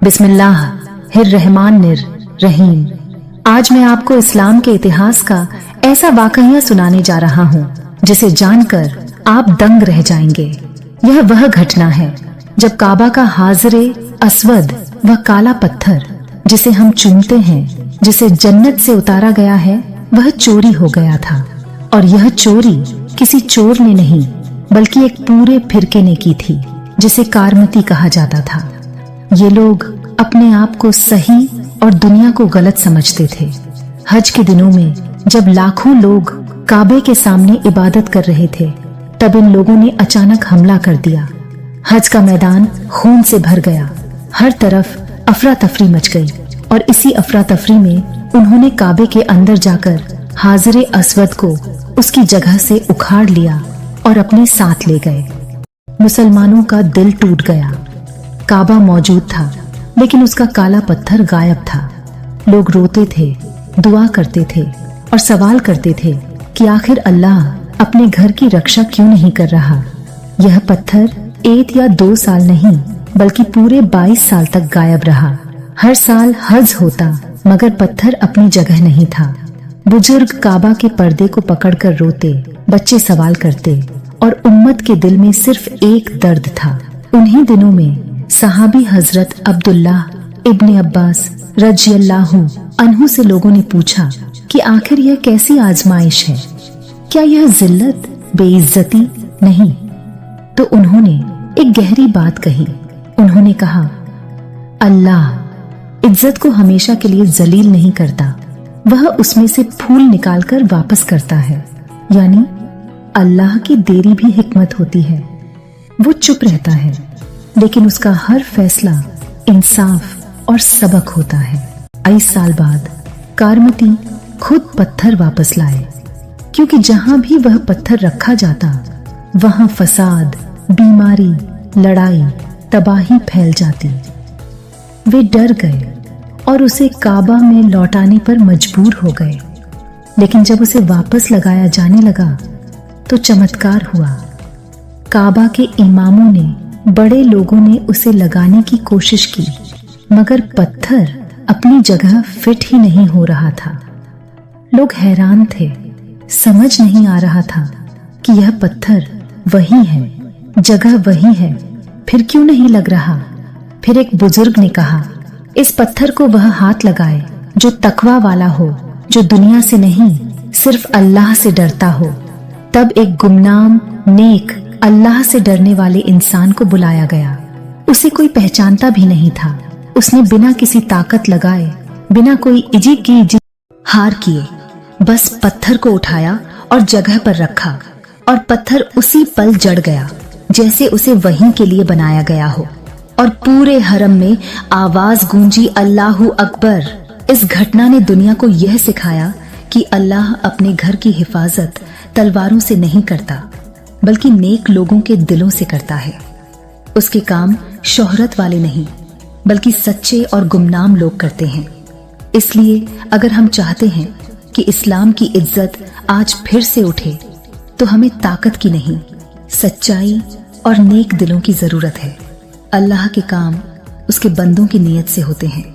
बिस्मिल्लाहिर्रहमानिर्रहीम। आज मैं आपको इस्लाम के इतिहास का ऐसा वाकया सुनाने जा रहा हूँ जिसे जानकर आप दंग रह जाएंगे। यह वह घटना है जब काबा का हाजरे अस्वद व काला पत्थर जिसे हम चूमते हैं, जिसे जन्नत से उतारा गया है, वह चोरी हो गया था। और यह चोरी किसी चोर ने नहीं बल्कि एक पूरे फिरके ने की थी जिसे कारमती कहा जाता था। ये लोग अपने आप को सही और दुनिया को गलत समझते थे। हज के दिनों में जब लाखों लोग काबे के सामने इबादत कर रहे थे, तब इन लोगों ने अचानक हमला कर दिया। हज का मैदान खून से भर गया, हर तरफ अफरा तफरी मच गई और इसी अफरा तफरी में उन्होंने काबे के अंदर जाकर हाजरे अस्वद को उसकी जगह से उखाड़ लिया और अपने साथ ले गए। मुसलमानों का दिल टूट गया। काबा मौजूद था लेकिन उसका काला पत्थर गायब था। लोग रोते थे, दुआ करते थे और सवाल करते थे कि आखिर अल्लाह अपने घर की रक्षा क्यों नहीं कर रहा। यह पत्थर 1 या 2 साल नहीं बल्कि पूरे 22 साल तक गायब रहा। हर साल हज होता मगर पत्थर अपनी जगह नहीं था। बुजुर्ग काबा के पर्दे को पकड़कर रोते, बच्चे सवाल करते और उम्मत के दिल में सिर्फ एक दर्द था। उन्हीं दिनों में सहाबी हजरत अब्दुल्लाह इब्न अब्बास रज़ियल्लाहु अन्हु से लोगों ने पूछा कि आखिर यह कैसी आजमाइश है, क्या यह जिल्लत, बेइज्जती नहीं? तो उन्होंने एक गहरी बात कही। उन्होंने कहा, अल्लाह इज्जत को हमेशा के लिए जलील नहीं करता, वह उसमें से फूल निकालकर वापस करता है। यानी अल्लाह की देरी भी हिकमत होती है। वो चुप रहता है लेकिन उसका हर फैसला इंसाफ और सबक होता है। 22 साल बाद कारमती खुद पत्थर वापस लाए, क्योंकि जहां भी वह पत्थर रखा जाता वहां फसाद, बीमारी, लड़ाई, तबाही फैल जाती। वे डर गए और उसे काबा में लौटाने पर मजबूर हो गए। लेकिन जब उसे वापस लगाया जाने लगा तो चमत्कार हुआ। काबा के इमामों ने, बड़े लोगों ने उसे लगाने की कोशिश की मगर पत्थर अपनी जगह फिट ही नहीं हो रहा था। लोग हैरान थे, समझ नहीं आ रहा था कि यह पत्थर वही है, जगह वही है, फिर क्यों नहीं लग रहा। फिर एक बुजुर्ग ने कहा, इस पत्थर को वह हाथ लगाए जो तकवा वाला हो, जो दुनिया से नहीं सिर्फ अल्लाह से डरता हो। तब एक गुमनाम, नेक, अल्लाह से डरने वाले इंसान को बुलाया गया। उसे कोई पहचानता भी नहीं था। उसने बिना किसी ताकत लगाए, बिना कोई इजी की हार किए, बस पत्थर को उठाया और जगह पर रखा और पत्थर उसी पल जड़ गया जैसे उसे वहीं के लिए बनाया गया हो। और पूरे हरम में आवाज गूंजी, अल्लाहू अकबर। इस घटना ने दुनिया को यह सिखाया कि अल्लाह अपने घर की हिफाजत तलवारों से नहीं करता बल्कि नेक लोगों के दिलों से करता है। उसके काम शोहरत वाले नहीं बल्कि सच्चे और गुमनाम लोग करते हैं। इसलिए अगर हम चाहते हैं कि इस्लाम की इज्जत आज फिर से उठे तो हमें ताकत की नहीं, सच्चाई और नेक दिलों की जरूरत है। अल्लाह के काम उसके बंदों की नीयत से होते हैं।